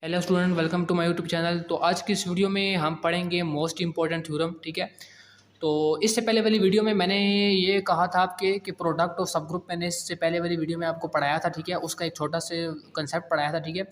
Hello student, welcome to my YouTube channel. तो आज की इस वीडियो में हम पढ़ेंगे मोस्ट इंपॉर्टेंट थ्योरम। ठीक है, तो इससे पहले वाली वीडियो में मैंने ये कहा था आपके कि प्रोडक्ट और सब ग्रुप मैंने इससे पहले वाली वीडियो में आपको पढ़ाया था। ठीक है, उसका एक छोटा से कंसेप्ट पढ़ाया था। ठीक है,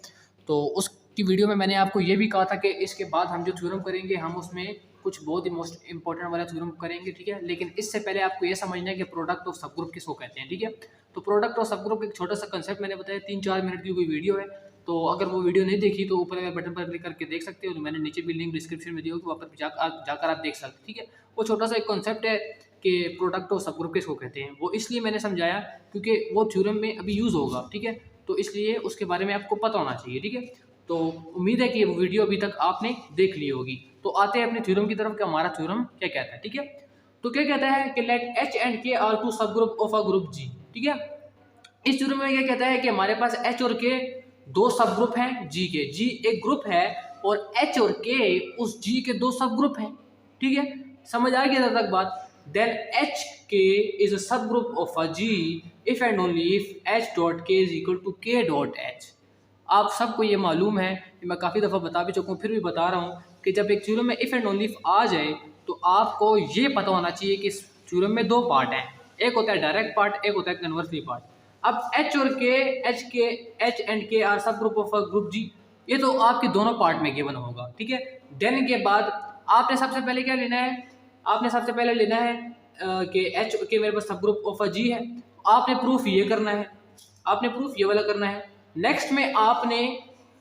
तो उसकी वीडियो में मैंने आपको ये भी कहा था कि इसके बाद हम जो थ्योरम करेंगे हम उसमें कुछ बहुत ही मोस्ट इंपॉर्टेंट वाला थ्योरम करेंगे। ठीक है, लेकिन इससे पहले आपको ये समझना है कि प्रोडक्ट और सब ग्रुप किसको कहते हैं। ठीक है, तो प्रोडक्ट और सब ग्रुप एक छोटा सा कंसेप्ट मैंने बताया, 3-4 मिनट की कोई वीडियो है। तो अगर वो वीडियो नहीं देखी तो ऊपर वाले बटन पर क्लिक करके देख सकते हो। तो मैंने नीचे भी लिंक डिस्क्रिप्शन में दिया हो, तो वहाँ पर जाकर आप देख सकते हो। ठीक है, वो छोटा सा एक कॉन्सेप्ट है कि प्रोडक्ट और सब ग्रुप किसको कहते हैं। वो इसलिए मैंने समझाया क्योंकि वो थ्योरम में अभी यूज़ होगा। ठीक है, तो इसलिए उसके बारे में आपको पता होना चाहिए। ठीक है, तो उम्मीद है कि वो वीडियो अभी तक आपने देख ली होगी। तो आते हैं अपने थ्योरम की तरफ कि हमारा थ्योरम क्या कहता है। ठीक है, तो क्या कहता है कि लेट एच एंड के आर टू सब ग्रुप ऑफ अ ग्रुप जी। ठीक है, इस थ्योरम में क्या कहता है कि हमारे पास एच और के दो सब ग्रुप हैं जी के। जी एक ग्रुप है और एच और के उस जी के दो सब ग्रुप हैं। ठीक है, समझ आ गया तक बात। Then H K is a subgroup of a G if and only if H dot K is equal to K dot H. आप सबको ये मालूम है कि मैं काफ़ी दफ़ा बता भी चुका हूँ, फिर भी बता रहा हूँ कि जब एक थ्योरम में इफ़ एंड ओनली इफ आ जाए तो आपको ये पता होना चाहिए कि इस थ्योरम में दो पार्ट हैं। एक होता है डायरेक्ट पार्ट, एक होता है कन्वर्सली पार्ट। अब एच और के एच एंड के आर सब ग्रुप ऑफ अ ग्रुप जी, ये तो आपके दोनों पार्ट में गिवन होगा। ठीक है, देन के बाद आपने सबसे पहले क्या लेना है, आपने सबसे पहले लेना है कि एच के मेरे पास सब ग्रुप ऑफ अ जी है। आपने प्रूफ ये करना है, आपने प्रूफ ये वाला करना है। नेक्स्ट में आपने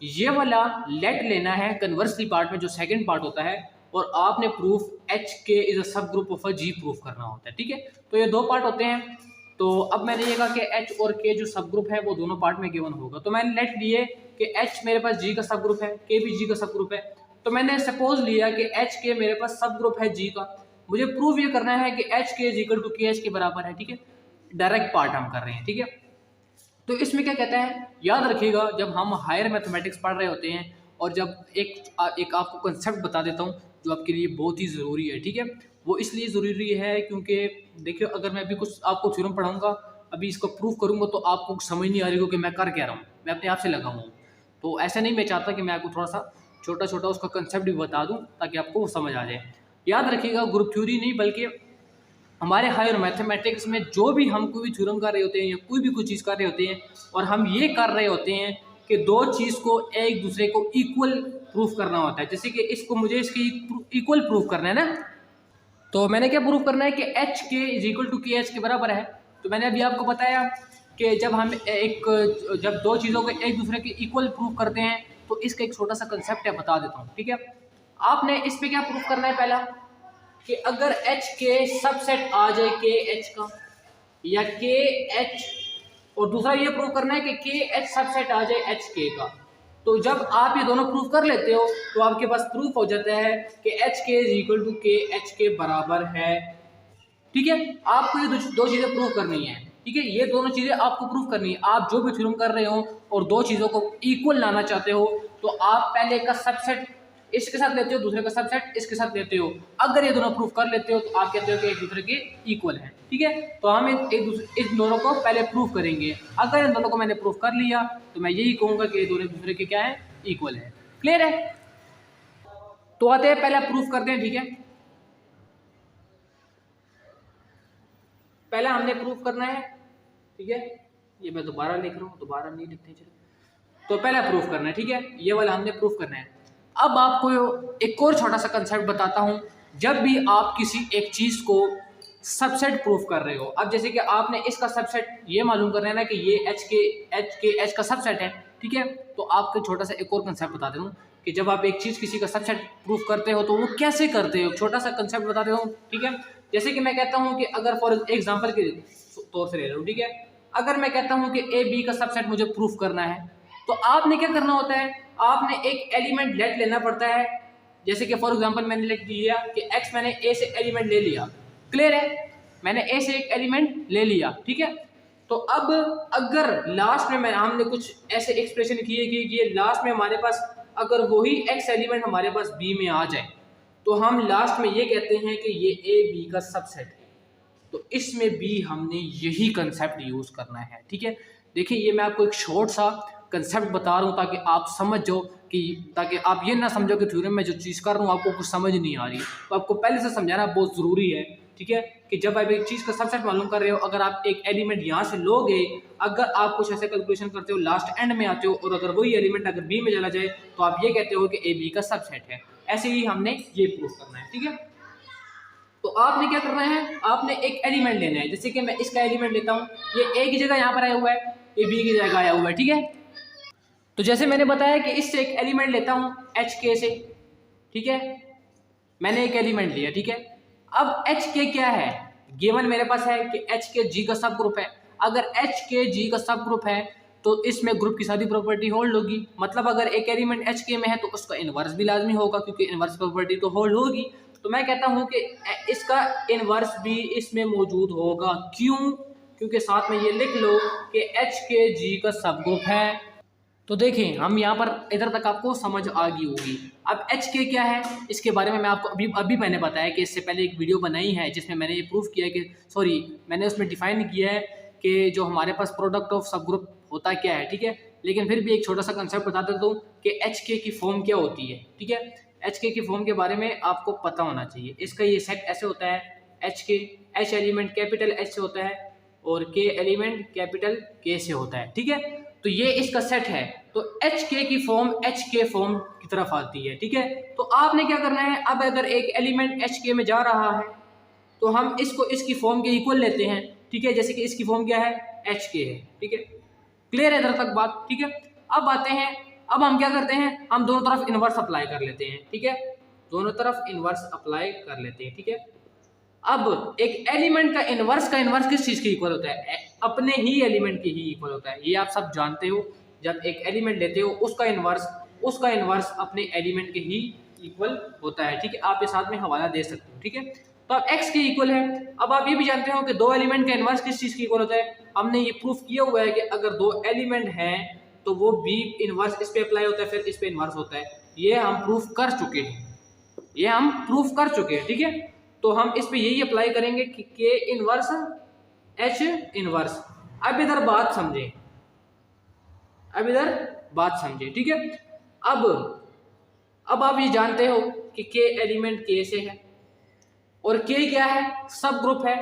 ये वाला लेट लेना है कन्वर्सली पार्ट में, जो सेकंड पार्ट होता है, और आपने proof H K is a subgroup of a G proof करना होता है। ठीक है, तो ये दो पार्ट होते हैं। तो अब मैंने ये कहा कि एच और के जो सब ग्रुप है वो दोनों पार्ट में गिवन होगा। तो मैंने लेट लिए कि एच मेरे पास जी का सब ग्रुप है, के भी जी का सब ग्रुप है। तो मैंने सपोज लिया कि एच के मेरे पास सब ग्रुप है जी का। मुझे प्रूफ ये करना है कि H K is equal to के एच के बराबर है। ठीक है, डायरेक्ट पार्ट हम कर रहे हैं। ठीक है, तो इसमें क्या कहता है, याद रखिएगा जब हम हायर मैथमेटिक्स पढ़ रहे होते हैं और जब एक आपको कंसेप्ट बता देता हूँ जो आपके लिए बहुत ही ज़रूरी है। ठीक है, वो इसलिए ज़रूरी है क्योंकि देखिए अगर मैं अभी कुछ आपको थ्योरम पढ़ाऊँगा, अभी इसको प्रूफ करूँगा तो आपको समझ नहीं आ रही हो कि मैं कर क्या रहा हूँ, मैं अपने आप से लगा हुआ हूँ। तो ऐसा नहीं, मैं चाहता कि मैं आपको थोड़ा सा छोटा छोटा उसका कंसेप्ट भी बता दूँ ताकि आपको वो समझ आ जाए। याद रखिएगा ग्रुप थ्योरी नहीं बल्कि हमारे हायर मैथमेटिक्स में जो भी हम कोई भी थ्योरम कर रहे होते हैं या कोई भी कुछ चीज़ कर रहे होते हैं और हम ये कर रहे होते हैं कि दो चीज़ को एक दूसरे को इक्वल प्रूफ करना होता है। जैसे कि इसको मुझे इसके इक्वल प्रूफ करना है ना, तो मैंने क्या प्रूफ करना है कि H K is equal to के एच के बराबर है। तो मैंने अभी आपको बताया कि जब दो चीज़ों को एक दूसरे के इक्वल प्रूफ करते हैं तो इसका एक छोटा सा कंसेप्ट है, बता देता हूँ। ठीक है, आपने इस पे क्या प्रूफ करना है, पहला कि अगर एच के सबसेट आ जाए के एच का, या के एच, और दूसरा ये प्रूव करना है कि के एच सबसेट आ जाए एच के का। तो जब आप ये दोनों प्रूफ कर लेते हो तो आपके पास प्रूफ हो जाता है कि H K is equal to के एच के बराबर है। ठीक है, आपको ये दो चीजें प्रूव करनी है। ठीक है, ये दोनों चीजें आपको प्रूव करनी है। आप जो भी थ्योरम कर रहे हो और दो चीजों को इक्वल लाना चाहते हो तो आप पहले का सबसेट इसके साथ लेते हो, दूसरे का सबसेट इसके साथ लेते हो। अगर ये दोनों प्रूफ कर लेते हो तो आप कहते हो कि एक दूसरे के इक्वल है। ठीक है, तो हम इन दोनों को पहले प्रूफ करेंगे। अगर इन दोनों को मैंने प्रूफ कर लिया तो मैं यही कहूंगा कि ये दोनों एक दूसरे के क्या है, इक्वल है। क्लियर है, तो आते हैं पहले प्रूफ करते हैं। ठीक है, पहला हमने प्रूफ करना है। ठीक है, ये मैं दोबारा लिख रहा हूँ, दोबारा नहीं लिखते चलो। तो पहला प्रूफ करना है। ठीक है, ये वाला हमने प्रूफ करना है। अब आपको एक और छोटा सा कंसेप्ट बताता हूँ। जब भी आप किसी एक चीज़ को सबसेट प्रूफ कर रहे हो, अब जैसे कि आपने इसका सबसेट ये मालूम करना है ना कि ये एच का सबसेट है। ठीक है, तो आपको छोटा सा एक और कंसेप्ट बता देता हूँ कि जब आप एक चीज़ किसी का सबसेट प्रूफ करते हो तो वो कैसे करते हो, छोटा सा कंसेप्ट बता देता हूँ। ठीक है, जैसे कि मैं कहता हूँ कि अगर फॉर एग्जाम्पल के तौर से ले रहा हूँ। ठीक है, अगर मैं कहता हूँ कि ए बी का सबसेट मुझे प्रूफ करना है तो आपने क्या करना होता है, आपने एक एलिमेंट लेट लेना पड़ता है। जैसे कि फॉर एग्जांपल मैंने लेट लिया कि x, मैंने a से एलिमेंट ले लिया। क्लियर है, मैंने a से एक एलिमेंट ले लिया। ठीक है, तो अब अगर लास्ट में हमने कुछ ऐसे एक्सप्रेशन किए कि ये लास्ट में हमारे पास अगर वही x एलिमेंट हमारे पास b में आ जाए तो हम लास्ट में ये कहते हैं कि ये a b का सबसेट है। तो इसमें भी हमने यही कंसेप्ट यूज करना है। ठीक है, देखिए ये मैं आपको एक शॉर्ट सा कंसेप्ट बता रहा हूँ ताकि आप समझ जाओ कि ताकि आप ये ना समझो कि थ्योरम में जो चीज़ कर रहा हूँ आपको कुछ समझ नहीं आ रही, तो आपको पहले से समझाना बहुत ज़रूरी है। ठीक है, कि जब आप एक चीज़ का सबसेट मालूम कर रहे हो, अगर आप एक एलिमेंट यहाँ से लोगे, अगर आप कुछ ऐसे कैलकुलेशन करते हो लास्ट एंड में आते हो और अगर वही एलिमेंट अगर बी में चला जाए तो आप ये कहते हो कि ए बी का सबसेट है। ऐसे ही हमने ये प्रूफ करना है। ठीक है, तो आपने क्या करना है, आपने एक एलिमेंट लेना है। जैसे कि मैं इसका एलिमेंट लेता हूँ, ये ए की जगह यहाँ पर आया हुआ है, ये बी की जगह आया हुआ है। ठीक है, तो जैसे मैंने बताया कि इससे एक एलिमेंट लेता हूँ एच के से। ठीक है, मैंने एक एलिमेंट लिया। ठीक है, अब एच के क्या है, गिवन मेरे पास है कि एच के जी का सब ग्रुप है। अगर एच के जी का सब ग्रुप है तो इसमें ग्रुप की सारी प्रॉपर्टी होल्ड होगी। मतलब अगर एक एलिमेंट एच के में है तो उसका इनवर्स भी लाजमी होगा, क्योंकि इनवर्स प्रॉपर्टी तो होल्ड होगी। तो मैं कहता हूं कि इसका इनवर्स भी इसमें मौजूद होगा। क्यों? क्योंकि साथ में ये लिख लो कि एच के जी का सब ग्रुप है। तो देखें, हम यहाँ पर इधर तक आपको समझ आ गई होगी। अब एच के क्या है, इसके बारे में मैं आपको अभी मैंने बताया कि इससे पहले एक वीडियो बनाई है जिसमें मैंने ये प्रूफ किया है कि मैंने उसमें डिफाइन किया है कि जो हमारे पास प्रोडक्ट ऑफ सब ग्रुप होता क्या है। ठीक है, लेकिन फिर भी एक छोटा सा कंसेप्ट बता देता हूँ कि एच के की फॉर्म क्या होती है। ठीक है, एच के की फॉर्म के बारे में आपको पता होना चाहिए। इसका ये सेट ऐसे होता है, एच के, एच एलिमेंट कैपिटल एच से होता है और के एलिमेंट कैपिटल के से होता है। ठीक है, तो ये इसका सेट है। तो एच के की फॉर्म एच के फॉर्म की तरफ आती है। ठीक है, तो आपने क्या करना है, अब अगर एक एलिमेंट एच के में जा रहा है तो हम इसको इसकी फॉर्म के इक्वल लेते हैं। ठीक है, जैसे कि इसकी फॉर्म क्या है, एच के है। ठीक है, क्लियर है इधर तक बात? ठीक है, अब आते हैं, अब हम क्या करते हैं, हम दोनों तरफ इनवर्स अप्लाई कर लेते हैं। ठीक है, दोनों तरफ इनवर्स अप्लाई कर लेते हैं। ठीक है, अब एक एलिमेंट का इनवर्स किस चीज के इक्वल होता है, अपने ही एलिमेंट के ही इक्वल होता है। ये आप सब जानते हो, जब एक एलिमेंट लेते हो उसका इनवर्स अपने एलिमेंट के ही इक्वल होता है। ठीक है, आप ये साथ में हवाला दे सकते हो। ठीक है, तो अब x के इक्वल है। अब आप ये भी जानते हो कि दो एलिमेंट का इनवर्स किस चीज के इक्वल होता है। हमने ये प्रूफ किया हुआ है कि अगर दो एलिमेंट हैं तो वो भी इनवर्स इस पे अप्लाई होता है, फिर इस पे इनवर्स होता है। ये हम प्रूफ कर चुके हैं। ठीक है, तो हम इस पे यही अप्लाई करेंगे कि के इनवर्स एच इनवर्स। अब इधर बात समझे। ठीक है, अब आप ये जानते हो कि के एलिमेंट के से है और के क्या है, सब ग्रुप है।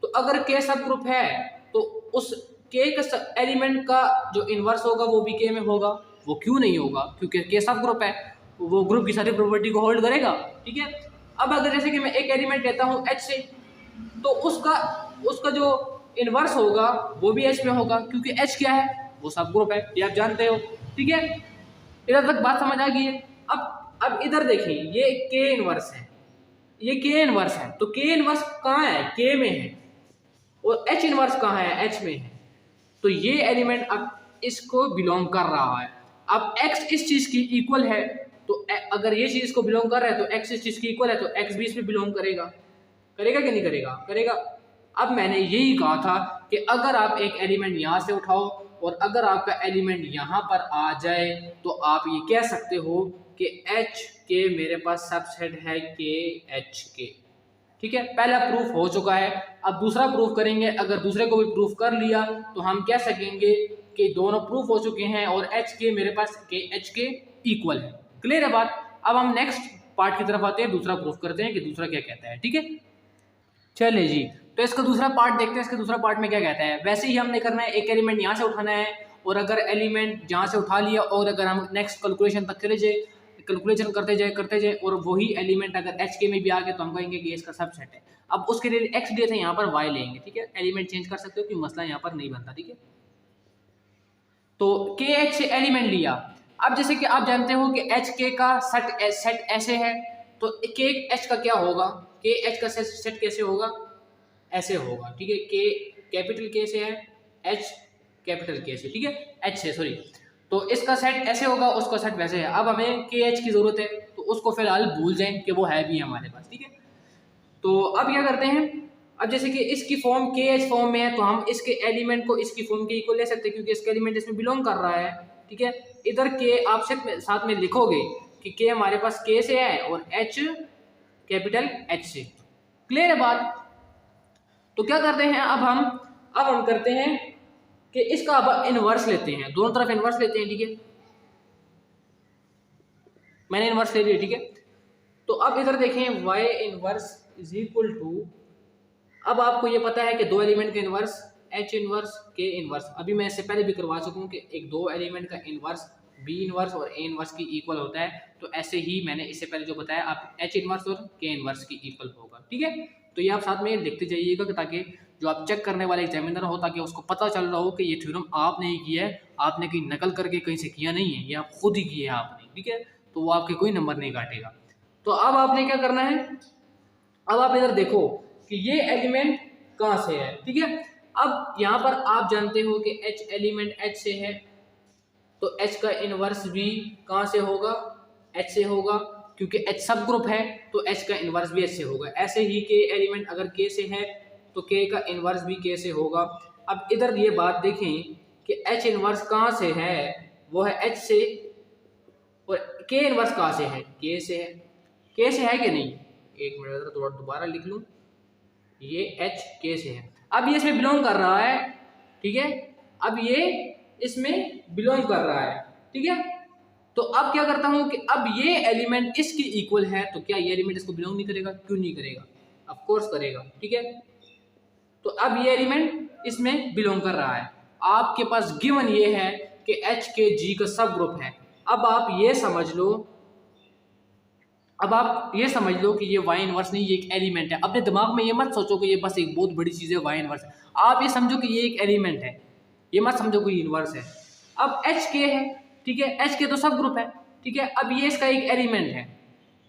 तो अगर के सब ग्रुप है तो उस के का एलिमेंट का जो इनवर्स होगा वो भी के में होगा। वो क्यों नहीं होगा, क्योंकि के सब ग्रुप है, वो ग्रुप की सारी प्रॉपर्टी को होल्ड करेगा। ठीक है, अब अगर जैसे कि मैं एक एलिमेंट लेता हूँ एच से, तो उसका जो इनवर्स होगा वो भी एच में होगा, क्योंकि एच क्या है, वो सब ग्रुप है, ये आप जानते हो। ठीक है, इधर तक बात समझ आ गई है। अब इधर देखिए, ये के इनवर्स है, तो के इनवर्स कहाँ है, के में है, और एच इनवर्स कहाँ है, एच में है। तो ये एलिमेंट अब इसको बिलोंग कर रहा है। अब x इस चीज की इक्वल है, तो अगर ये चीज को बिलोंग कर रहा है तो x इस चीज की इक्वल है, तो x भी इसमें बिलोंग करेगा कि नहीं करेगा। अब मैंने यही कहा था कि अगर आप एक एलिमेंट यहाँ से उठाओ और अगर आपका एलिमेंट यहाँ पर आ जाए तो आप ये कह सकते हो कि h के मेरे पास सबसेट है के एच के। ठीक है, पहला प्रूफ हो चुका है। अब दूसरा प्रूफ करेंगे। अगर दूसरे को भी प्रूफ कर लिया तो हम कह सकेंगे कि दोनों प्रूफ हो चुके हैं और एच के मेरे पास के एच के इक्वल है। क्लियर है बात? अब हम नेक्स्ट पार्ट की तरफ आते हैं, दूसरा प्रूफ करते हैं कि दूसरा क्या कहता है। ठीक है, चलिए जी, तो इसका दूसरा पार्ट देखते हैं। इसके दूसरा पार्ट में क्या कहता है। वैसे ही हमने करना है, एक एलिमेंट यहाँ से उठाना है और अगर एलिमेंट जहाँ से उठा लिया और अगर हम नेक्स्ट कैलकुलेशन तक चले जाए, कैलकुलेशन करते जाए और वही एलिमेंट अगर एच के में भी आ गए तो हम कहेंगे कि इसका सबसेट है। अब उसके लिए एक्स लिए थे, यहाँ पर वाई लेंगे। ठीक है, एलिमेंट चेंज कर सकते हो कि मसला यहाँ पर नहीं बनता। ठीक है, तो के एच से एलिमेंट लिया। अब जैसे कि आप जानते हो कि एच के का सेट ऐसे है, तो के एच का क्या होगा, के एच का सेट कैसे होगा, ऐसे होगा। ठीक है, के कैपिटल के से है, एच कैपिटल के से, ठीक है, एच से सॉरी, तो इसका सेट ऐसे होगा, उसका सेट वैसे है। अब हमें के एच की जरूरत है तो उसको फिलहाल भूल जाएं कि वो है भी हमारे पास। ठीक है, तो अब क्या करते हैं, अब जैसे कि इसकी फॉर्म के एच फॉर्म में है तो हम इसके एलिमेंट को इसकी फॉर्म के इक्वल ले सकते हैं, क्योंकि इसका एलिमेंट इसमें बिलोंग कर रहा है। ठीक है, इधर के आप साथ में लिखोगे कि के हमारे पास के से है और एच कैपिटल एच से। क्लियर है बात? तो क्या करते हैं, अब हम करते हैं कि इसका अब इनवर्स लेते हैं, दोनों तरफ इनवर्स लेते हैं। ठीक है, मैंने इन्वर्स ले लिया, ठीक है। तो अब इधर देखें y inverse is equal to, अब आपको ये पता है कि दो एलिमेंट का inverse h inverse k inverse, अभी मैं इससे पहले भी करवा चुका हूँ कि एक दो एलिमेंट का इन्वर्स b इनवर्स और a इनवर्स की इक्वल होता है। तो ऐसे ही मैंने इससे पहले जो बताया आप h इनवर्स और k इनवर्स की इक्वल होगा, ठीक है। तो ये आप साथ में लिखते जाइएगा ताकि जो आप चेक करने वाले एग्जामिनर हो ताकि उसको पता चल रहा हो कि ये थ्योरम आपने ही किया है, आपने कहीं नकल करके कहीं से किया नहीं है, ये आप खुद ही किए हैं आपने, ठीक है। तो वो आपके कोई नंबर नहीं काटेगा। तो अब आपने क्या करना है, अब आप इधर देखो कि ये एलिमेंट कहाँ से है, ठीक है। अब यहाँ पर आप जानते हो कि H एलिमेंट H से है, तो H का इनवर्स भी कहाँ से होगा, H से होगा, क्योंकि H सब ग्रुप है तो H का इनवर्स भी H से होगा। ऐसे ही K एलिमेंट अगर K से है तो K का इनवर्स भी K से होगा। अब इधर ये बात देखें कि H इनवर्स कहाँ से है, वो है H से, और K इनवर्स कहाँ से है, K से है। K से है कि नहीं, एक मिनट थोड़ा दोबारा लिख लूँ, ये H K से है। अब ये इसमें बिलोंग कर रहा है, ठीक है, अब ये इसमें बिलोंग कर रहा है, ठीक है। तो अब क्या करता हूं कि अब ये एलिमेंट इसकी इक्वल है, तो क्या ये एलिमेंट इसको बिलोंग नहीं करेगा, क्यों नहीं करेगा, ऑफ कोर्स करेगा, ठीक है। तो अब ये एलिमेंट इसमें बिलोंग कर रहा है। आपके पास गिवन ये है कि H के G का सब ग्रुप है। अब आप ये समझ लो, अब आप ये समझ लो कि ये y इनवर्स नहीं, ये एक एलिमेंट है। अपने दिमाग में ये मत सोचो कि ये बस एक बहुत बड़ी चीज़ है y इनवर्स, आप ये समझो कि ये एक एलिमेंट है, ये मत समझो कोई इनवर्स है। अब H के है, ठीक है, H के तो सब ग्रुप है, ठीक है। अब ये इसका एक एलिमेंट है,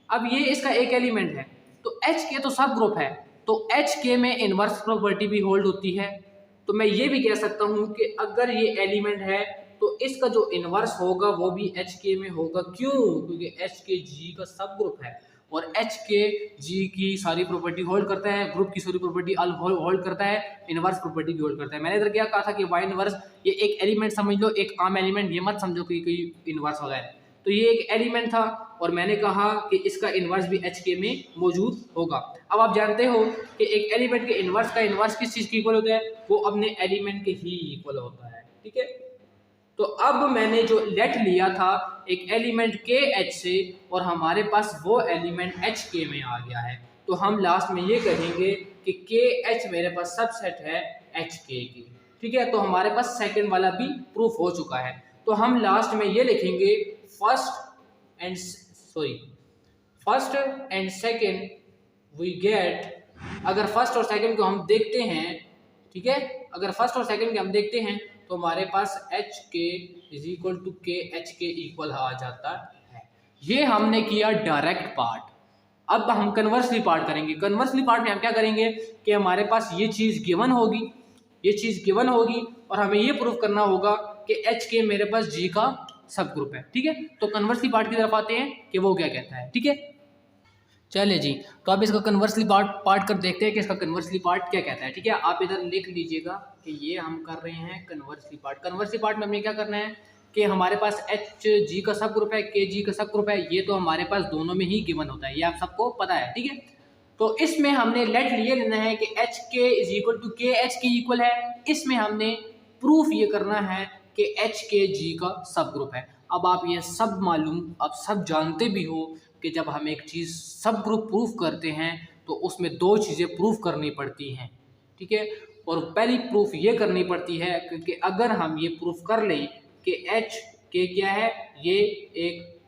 अब ये इसका एक एलिमेंट है, तो H के तो सब ग्रुप है, तो H के में इनवर्स प्रॉपर्टी भी होल्ड होती है। तो मैं ये भी कह सकता हूँ कि अगर ये एलिमेंट है तो इसका जो इनवर्स होगा वो भी H के में होगा। क्यों, क्योंकि H के G का सब ग्रुप है और H के G की सारी प्रॉपर्टी होल्ड करता है, ग्रुप की सारी प्रॉपर्टी होल्ड करता है, इनवर्स प्रॉपर्टी भी होल्ड करता है। मैंने इधर क्या कहा था कि y इनवर्स ये एक एलिमेंट समझ लो, एक आम एलिमेंट, ये मत समझो कि कोई इनवर्स वगैरह। तो ये एक एलिमेंट था और मैंने कहा कि इसका इनवर्स भी H के में मौजूद होगा। अब आप जानते हो कि एक एलिमेंट के इनवर्स का इनवर्स किस चीज़ की इक्वल होता है, वो अपने एलिमेंट के ही इक्वल होता है, ठीक है। तो अब मैंने जो लेट लिया था एक एलिमेंट के H से और हमारे पास वो एलिमेंट H के में आ गया है, तो हम लास्ट में ये कहेंगे कि के H मेरे पास सबसेट है H के की, ठीक है। तो हमारे पास सेकंड वाला भी प्रूफ हो चुका है। तो हम लास्ट में ये लिखेंगे first and second we get, अगर फर्स्ट और सेकंड को हम देखते हैं, ठीक है, अगर फर्स्ट और सेकंड के हम देखते हैं तो हमारे पास H के is equal to K H के इक्वल आ जाता है। ये हमने किया डायरेक्ट पार्ट। अब हम कन्वर्सली पार्ट करेंगे। कन्वर्सली पार्ट में हम क्या करेंगे कि हमारे पास ये चीज़ गिवन होगी, ये चीज़ गिवन होगी और हमें ये प्रूफ करना होगा कि H के मेरे पास G का सब ग्रुप है, ठीक है। तो कन्वर्सली पार्ट की तरफ आते हैं कि वो क्या कहता है, ठीक है। चलिए जी, तो अब इसका कन्वर्सली पार्ट कर देखते हैं कि इसका कन्वर्सली पार्ट क्या कहता है, ठीक है। आप इधर लिख लीजिएगा कि ये हम कर रहे हैं कन्वर्सली पार्ट। कन्वर्सली पार्ट में हमें क्या करना है कि हमारे पास H G का सब ग्रुप है, K G का सब ग्रुप है, ये तो हमारे पास दोनों में ही गिवन होता है, ये आप सबको पता है, ठीक है। तो इसमें हमने लेट लिए लेना है कि H K is equal to K H के इक्वल है। इसमें हमने प्रूफ ये करना है कि H K G का सब ग्रुप है। अब आप ये सब मालूम, आप सब जानते भी हो कि जब हम एक चीज़ सब ग्रुप प्रूफ करते हैं तो उसमें दो चीज़ें प्रूफ करनी पड़ती हैं, ठीक है। और पहली प्रूफ ये करनी पड़ती है क्योंकि अगर हम ये प्रूफ कर लें कि H के क्या है, ये एक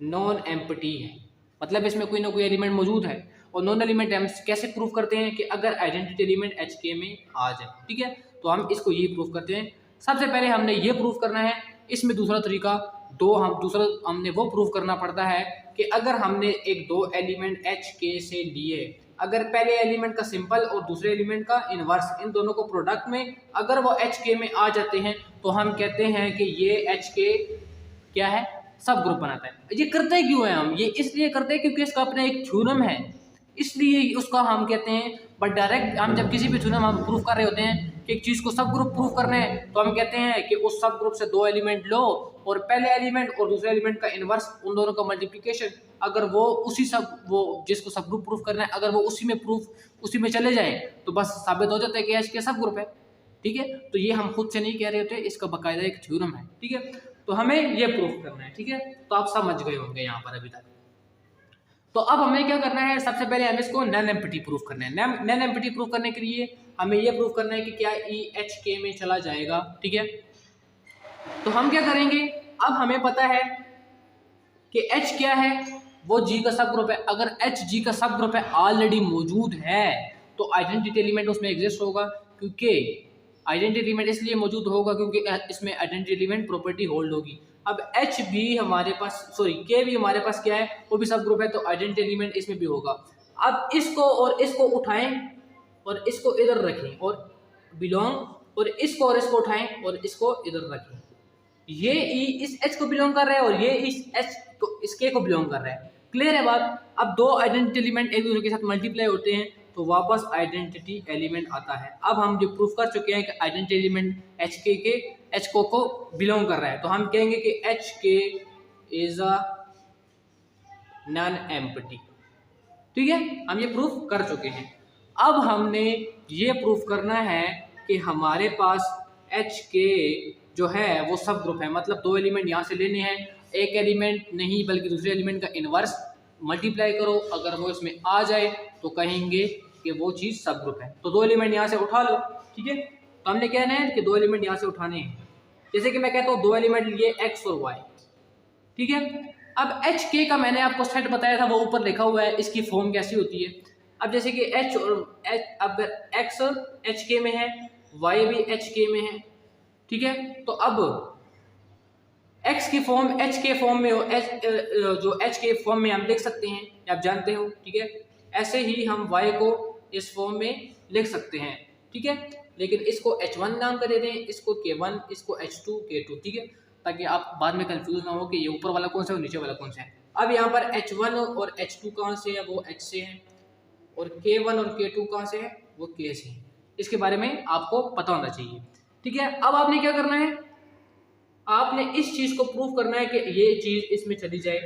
नॉन एम्प्टी है, मतलब इसमें कोई ना कोई एलिमेंट मौजूद है। और नॉन एलिमेंट हम कैसे प्रूफ करते हैं कि अगर आइडेंटिटी एलिमेंट H के में आ जाए, ठीक है, तो हम इसको ये प्रूफ करते हैं। सबसे पहले हमने ये प्रूफ करना है, इसमें दूसरा तरीका दूसरा हमने वो प्रूफ करना पड़ता है कि अगर हमने एक दो एलिमेंट H के से लिए, अगर पहले एलिमेंट का सिंपल और दूसरे एलिमेंट का इनवर्स, इन दोनों को प्रोडक्ट में अगर वो H के में आ जाते हैं तो हम कहते हैं कि ये H के क्या है, सब ग्रुप बनाता है। ये करते क्यों है हम, ये इसलिए करते हैं क्योंकि इसका अपना एक थ्योरम है, इसलिए उसका हम कहते हैं। बट डायरेक्ट हम जब किसी भी थ्योरम हम प्रूफ कर रहे होते हैं कि एक चीज़ को सब ग्रुप प्रूफ करना है तो हम कहते हैं कि उस सब ग्रुप से दो एलिमेंट लो और पहले एलिमेंट और दूसरे एलिमेंट का इनवर्स, उन दोनों का मल्टीप्लिकेशन, अगर वो उसी वो जिसको सब ग्रुप प्रूफ करना है अगर वो उसी में चले जाएं तो बस साबित हो जाता है कि H के सब ग्रुप है, ठीक है। तो ये हम खुद से नहीं कह रहे होते, इसका बाकायदा एक थ्योरम है, ठीक है। तो हमें ये प्रूफ करना है, ठीक है। तो आप समझ गए होंगे यहाँ पर अभी तक। तो अब हमें क्या करना है, सबसे पहले हमें इसको नॉन एम्प्टी प्रूफ करना है। नॉन एम्प्टी प्रूफ करने के लिए हमें ये प्रूफ करना है कि क्या ई एच के में चला जाएगा, ठीक है। तो हम क्या करेंगे, अब हमें पता है कि H क्या है, वो G का सब ग्रुप है। अगर H G का सब ग्रुप है ऑलरेडी मौजूद है तो आइडेंटिटी एलिमेंट उसमें एग्जिस्ट होगा, क्योंकि आइडेंटिटी एलिमेंट इसलिए मौजूद होगा क्योंकि इसमें आइडेंटिटी एलिमेंट प्रॉपर्टी होल्ड होगी। अब H भी हमारे पास, सॉरी K भी हमारे पास क्या है, वो भी सब ग्रुप है, तो आइडेंटिटी एलिमेंट इसमें भी होगा। अब इसको और इसको उठाएं और इसको इधर रखें और बिलोंग, और इसको और इसको उठाएं और इसको इधर रखें। ये ई इस H को बिलोंग कर रहा है और ये इस H को, इस K को बिलोंग कर रहा है। क्लियर है बात। अब दो आइडेंटिटी एलिमेंट एक दूसरे के साथ मल्टीप्लाई होते हैं तो वापस आइडेंटिटी एलिमेंट आता है। अब हम जो प्रूफ कर चुके हैं कि आइडेंटिटी एलिमेंट H को बिलोंग कर रहा है, तो हम कहेंगे कि HK is a non empty, ठीक है। हम ये प्रूफ कर चुके हैं। अब हमने ये प्रूफ करना है कि हमारे पास HK जो है वो सब ग्रुप है, मतलब दो एलिमेंट यहाँ से लेने हैं, एक एलिमेंट नहीं बल्कि दूसरे एलिमेंट का इनवर्स मल्टीप्लाई करो, अगर वो इसमें आ जाए तो कहेंगे कि वो चीज़ सब ग्रुप है। तो दो एलिमेंट यहाँ से उठा लो, ठीक है। तो हमने कहना है कि दो एलिमेंट यहाँ से उठाने हैं। जैसे कि मैं कहता हूँ दो एलिमेंट लिए x और y, ठीक है। अब HK का मैंने आपको सेट बताया था, वो ऊपर लिखा हुआ है, इसकी फॉर्म कैसी होती है। अब जैसे कि H और H, अगर x HK में है, y भी HK में है, ठीक है। तो अब x की फॉर्म h के फॉर्म में हो, जो h के फॉर्म में हम लिख सकते हैं, आप जानते हो, ठीक है। ऐसे ही हम y को इस फॉर्म में लिख सकते हैं, ठीक है। लेकिन इसको h1 नाम कर देते हैं, इसको k1, इसको h2 k2, ठीक है, ताकि आप बाद में कंफ्यूज ना हो कि ये ऊपर वाला कौन सा है और नीचे वाला कौन सा है। अब यहाँ पर h1 और h2 कहाँ से है, वो h से है, और k1 और k2 कहाँ से है, वो k से है। इसके बारे में आपको पता होना चाहिए, ठीक है। अब आपने क्या करना है, आपने इस चीज को प्रूफ करना है कि ये चीज इसमें चली जाए,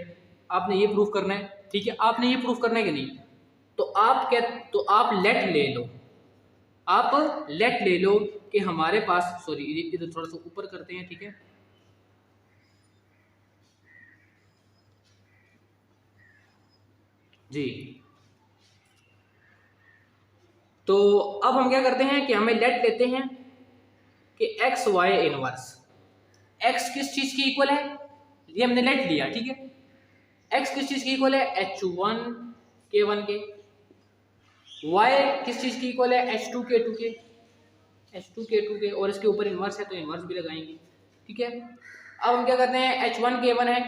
आपने ये प्रूफ करना है, ठीक है। आपने ये प्रूफ करना है कि नहीं, तो आप लेट ले लो, आप लेट ले लो कि हमारे पास, सॉरी इधर थोड़ा सा ऊपर करते हैं, ठीक है। जी, तो अब हम क्या करते हैं कि हमें लेट लेते हैं कि एक्स वाई इनवर्स, एक्स किस चीज की इक्वल है, ये हमने लेट लिया, ठीक है। एक्स किस चीज की इक्वल है, h1 k1 के, y किस चीज की इक्वल है, h2 k2 के, h2 k2 के, और इसके ऊपर इनवर्स है तो इनवर्स भी लगाएंगे, ठीक है। अब हम क्या करते हैं, h1 k1 है,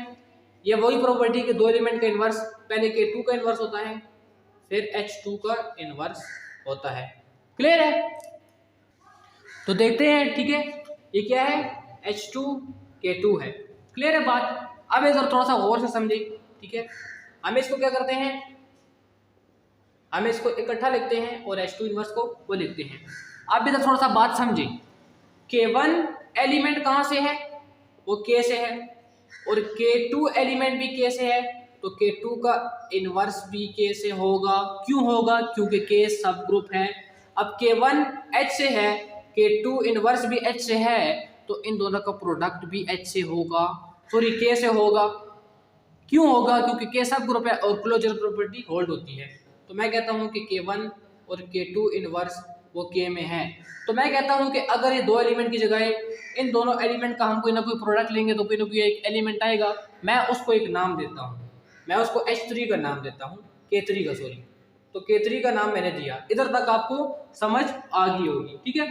ये वही प्रॉपर्टी के दो एलिमेंट का इनवर्स, पहले k2 का इनवर्स होता है फिर h2 का इनवर्स होता है। क्लियर है। तो देखते हैं, ठीक है, ये क्या है, h2 k2 है। क्लियर है बात। अब इधर थोड़ा सा और से समझे, ठीक है। हम इसको क्या करते हैं, हम इसको इकट्ठा लिखते हैं और h2 इनवर्स को वो लिखते हैं। अब इधर थोड़ा सा बात समझे, k1 एलिमेंट कहाँ से है, वो k से है, और k2 एलिमेंट भी k से है, तो k2 का इनवर्स भी k से होगा। क्यों होगा, क्योंकि k सब ग्रुप है। अब k1 h से है, k2 इनवर्स भी h से है, तो इन दोनों का प्रोडक्ट भी h से होगा, सॉरी k से होगा। क्यों होगा, क्योंकि k सब ग्रुप है और क्लोजर प्रॉपर्टी होल्ड होती है। तो मैं कहता हूं कि k1 और k2 इनवर्स वो k में है। तो मैं कहता हूं कि अगर ये दो एलिमेंट की जगह इन दोनों एलिमेंट का हम कोई ना कोई प्रोडक्ट लेंगे तो कोई ना कोई एक एलिमेंट आएगा, मैं उसको एक नाम देता हूं, मैं उसको h3 का नाम देता हूं, k3 का, सॉरी। तो k3 का नाम मैंने दिया, इधर तक आपको समझ आ गई होगी, ठीक है।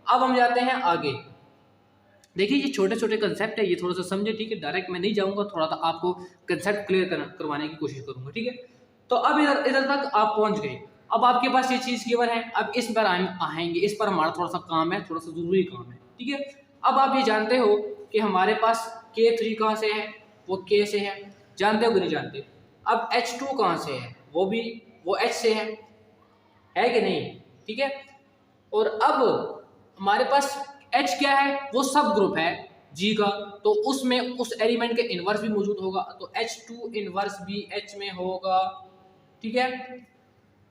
अब हम जाते हैं आगे। देखिए ये छोटे छोटे कंसेप्ट है, ये थोड़ा सा समझे, ठीक है। डायरेक्ट मैं नहीं जाऊंगा, थोड़ा सा आपको कंसेप्ट क्लियर करवाने की कोशिश करूंगा, ठीक है। तो अब इधर इधर तक आप पहुंच गए। अब आपके पास ये चीज गिवन है, अब इस पर आएंगे, इस पर हमारा थोड़ा सा काम है, थोड़ा सा जरूरी काम है, ठीक है। अब आप ये जानते हो कि हमारे पास k3 कहाँ से है, वो k से है, जानते हो कि नहीं जानते। अब h2 कहाँ से है, वो h से है कि नहीं, ठीक है। और अब हमारे पास h क्या है, वो सब ग्रुप है G का, तो उसमें उस एलिमेंट के इनवर्स भी मौजूद होगा, तो h2 इनवर्स भी h में होगा, ठीक है।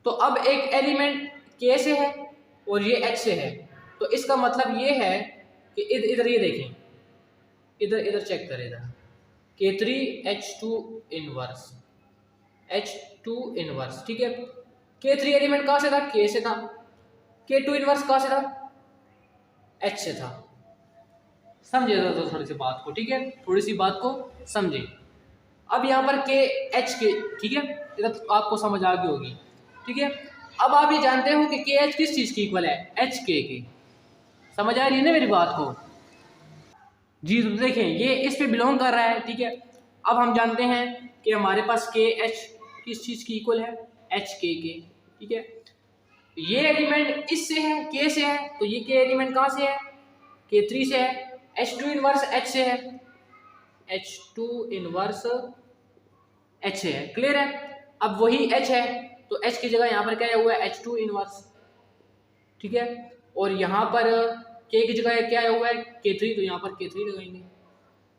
तो अब एक एलिमेंट k से है और ये h से है, तो इसका मतलब ये है कि इधर ये देखें, इधर इधर चेक करें इधर K3H2 इनवर्स H2 इनवर्स, ठीक है। K3 एलिमेंट कहाँ से था? K से था। K2 इनवर्स कहाँ से था? H से था। समझे तो थोड़ी सी बात को, ठीक है, थोड़ी सी बात को समझे। अब यहाँ पर के एच के, ठीक है, इधर तो आपको समझ आ गई होगी, ठीक है। अब आप ये जानते हो कि के एच किस चीज की इक्वल है? एच के। समझ आ रही है ना मेरी बात को? जी तो देखें ये इस पे बिलोंग कर रहा है, ठीक है। अब हम जानते हैं कि हमारे पास के एच किस चीज की इक्वल है? एच के, ठीक है। ये एलिमेंट इससे है, के से है, तो ये के एलिमेंट कहाँ से है? K3 से है। H2 इनवर्स H से है, H2 इनवर्स H से है, क्लियर है। अब वही H है तो H की जगह यहाँ पर क्या हुआ है? H2 इनवर्स, ठीक है। और यहाँ पर K की जगह क्या हुआ है? K3, तो यहाँ पर K3 लगाएंगे।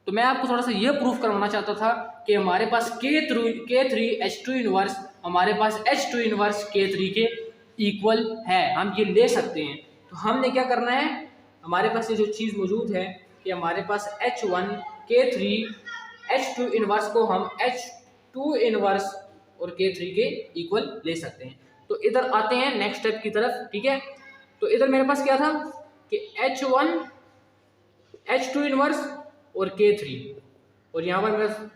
तो मैं आपको थोड़ा सा ये प्रूफ करवाना चाहता था कि हमारे पास K3 H2 इनवर्स हमारे पास H2 इनवर्स K3 के इक्वल है, हम ये ले सकते हैं। तो हमने क्या करना है, हमारे पास ये जो चीज़ मौजूद है कि हमारे पास H1 K3 H2 इनवर्स को हम H2 इनवर्स और K3 के इक्वल ले सकते हैं। तो इधर आते हैं नेक्स्ट स्टेप की तरफ, ठीक है। तो इधर मेरे पास क्या था कि H1 H2 इनवर्स और K3, और यहाँ पर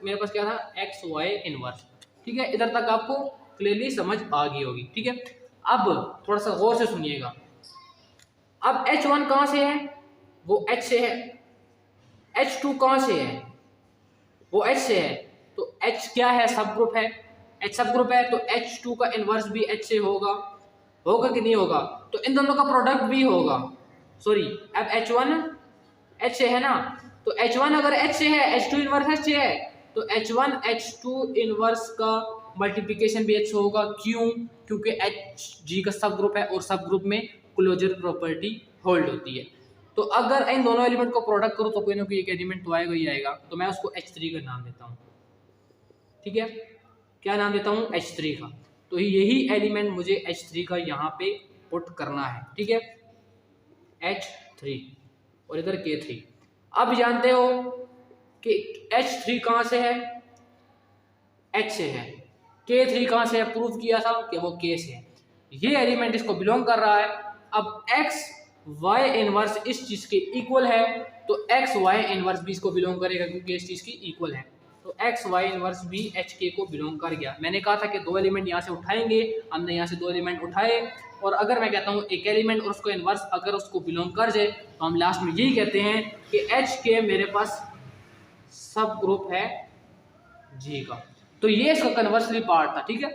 मेरे पास क्या था? XY इनवर्स, ठीक है। इधर तक आपको क्लियरली समझ आ गई होगी, ठीक है। अब थोड़ा सा गौर से सुनिएगा। अब H1 कहाँ से है? वो H से है। H2 कहाँ से है? वो H से है। तो H क्या है? सब ग्रुप है। H सब ग्रुप है तो H2 का इनवर्स भी H से होगा, होगा कि नहीं होगा? तो इन दोनों का प्रोडक्ट भी होगा। सॉरी, अब H1 H से है ना, तो H1 अगर H से है, H2 इनवर्स H से है, तो H1 H2 इनवर्स का मल्टीप्लिकेशन भी H से होगा। क्यों? क्योंकि Hg का सब ग्रुप है और सब ग्रुप में क्लोजर प्रॉपर्टी होल्ड होती है। तो अगर इन दोनों एलिमेंट को प्रोडक्ट करो तो कोई ना कोई एक एलिमेंट तो आएगा ही आएगा। तो मैं उसको H3 का नाम देता हूँ, ठीक है। क्या नाम देता हूँ? H3 का। तो यही एलिमेंट मुझे H3 का यहाँ पे पुट करना है, ठीक है। H3 और इधर K3। अब जानते हो कि H3 कहाँ से है? H से है। K3 कहाँ से है? प्रूव किया था कि वो K से है। ये एलिमेंट इसको बिलोंग कर रहा है। अब X Y इनवर्स इस चीज के इक्वल है, तो X Y इनवर्स भी इसको बिलोंग करेगा क्योंकि इस चीज की इक्वल है। तो X Y इनवर्स भी HK को बिलोंग कर गया। मैंने कहा था कि दो एलिमेंट यहाँ से उठाएंगे, हमने यहाँ से दो एलिमेंट उठाए, और अगर मैं कहता हूँ एक एलिमेंट और उसको इनवर्स अगर उसको बिलोंग कर जाए तो हम लास्ट में यही कहते हैं कि HK मेरे पास सब ग्रुप है G का। तो ये इसका कन्वर्सली पार्ट था, ठीक है।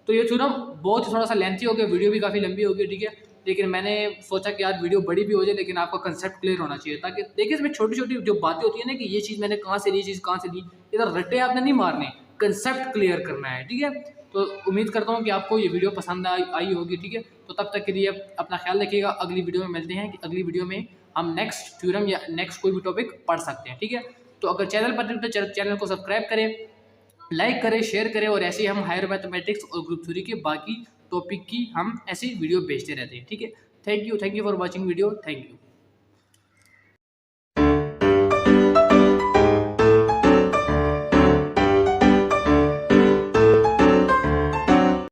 तो ये थ्योरम बहुत थोड़ा सा लेंथी हो गया, वीडियो भी काफ़ी लंबी हो गई, ठीक है। लेकिन मैंने सोचा कि यार वीडियो बड़ी भी हो जाए लेकिन आपका कंसेप्ट क्लियर होना चाहिए, ताकि देखिए इसमें छोटी छोटी जो बातें होती है ना कि ये चीज़ मैंने कहाँ से ली, चीज़ कहाँ से ली, इधर रट्टे आपने नहीं मारने, कंसेप्ट क्लियर करना है, ठीक है। तो उम्मीद करता हूँ कि आपको ये वीडियो पसंद आई होगी, ठीक है। तो तब तक के लिए अपना ख्याल रखिएगा। अगली वीडियो में मिलते हैं कि अगली वीडियो में हम नेक्स्ट थ्योरम या नेक्स्ट कोई भी टॉपिक पढ़ सकते हैं, ठीक है। तो अगर चैनल पर तो चैनल को सब्सक्राइब करें, लाइक करें, शेयर करें, और ऐसे ही हम हायर मैथमेटिक्स और ग्रुप थ्योरी के बाकी टॉपिक की हम ऐसी वीडियो भेजते रहते हैं, ठीक है। Thank you for watching video, thank you.